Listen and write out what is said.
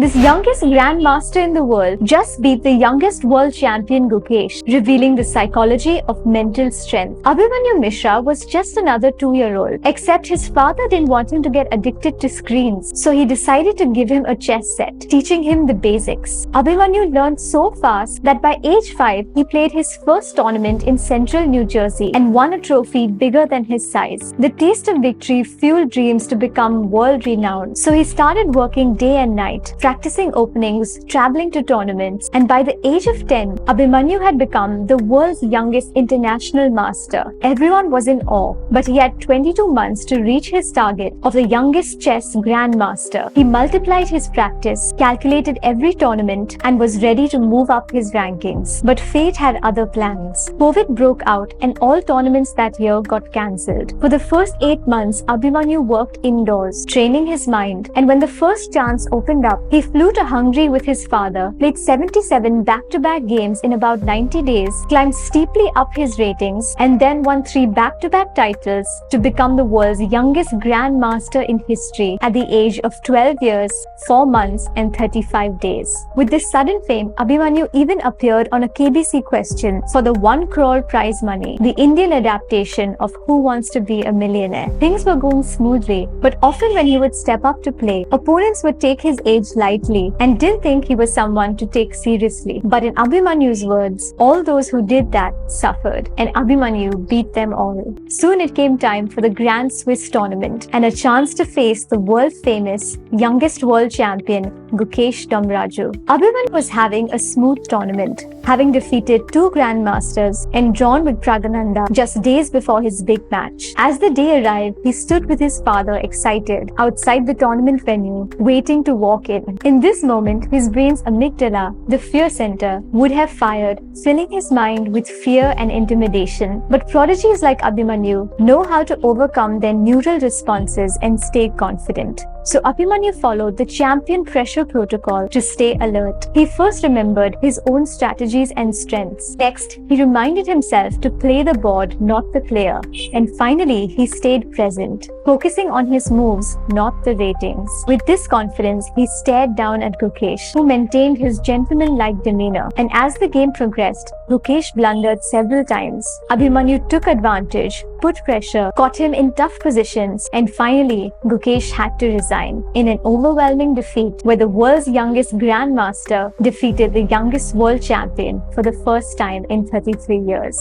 This youngest grandmaster in the world just beat the youngest world champion Gukesh, revealing the psychology of mental strength. Abhimanyu Mishra was just another 2-year-old, except his father didn't want him to get addicted to screens, so he decided to give him a chess set, teaching him the basics. Abhimanyu learned so fast that by age 5, he played his first tournament in central New Jersey and won a trophy bigger than his size. The taste of victory fueled dreams to become world-renowned, so he started working day and night, practicing openings, traveling to tournaments, and by the age of 10, Abhimanyu had become the world's youngest international master. Everyone was in awe, but he had 22 months to reach his target of the youngest chess grandmaster. He multiplied his practice, calculated every tournament, and was ready to move up his rankings. But fate had other plans. COVID broke out and all tournaments that year got cancelled. For the first 8 months, Abhimanyu worked indoors, training his mind, and when the first chance opened up, he flew to Hungary with his father, played 77 back-to-back games in about 90 days, climbed steeply up his ratings, and then won 3 back-to-back titles to become the world's youngest grandmaster in history at the age of 12 years, 4 months, and 35 days. With this sudden fame, Abhimanyu even appeared on a KBC question for the 1 crore prize money, the Indian adaptation of Who Wants to Be a Millionaire. Things were going smoothly, but often when he would step up to play, opponents would take his age lightly and didn't think he was someone to take seriously. But in Abhimanyu's words, all those who did that suffered, and Abhimanyu beat them all. Soon it came time for the Grand Swiss tournament and a chance to face the world-famous youngest world champion Gukesh Domraju. Abhimanyu was having a smooth tournament, having defeated 2 grandmasters and drawn with Pragananda just days before his big match. As the day arrived, he stood with his father excited outside the tournament venue, waiting to walk in. In this moment, his brain's amygdala, the fear center, would have fired, filling his mind with fear and intimidation. But prodigies like Abhimanyu know how to overcome their neural responses and stay confident. So Abhimanyu followed the champion pressure protocol to stay alert. He first remembered his own strategies and strengths. Next, he reminded himself to play the board, not the player. And finally, he stayed present, focusing on his moves, not the ratings. With this confidence, he stared down at Gukesh, who maintained his gentleman-like demeanor. And as the game progressed, Gukesh blundered several times. Abhimanyu took advantage, put pressure, caught him in tough positions, and finally, Gukesh had to resign in an overwhelming defeat where the world's youngest grandmaster defeated the youngest world champion for the first time in 33 years.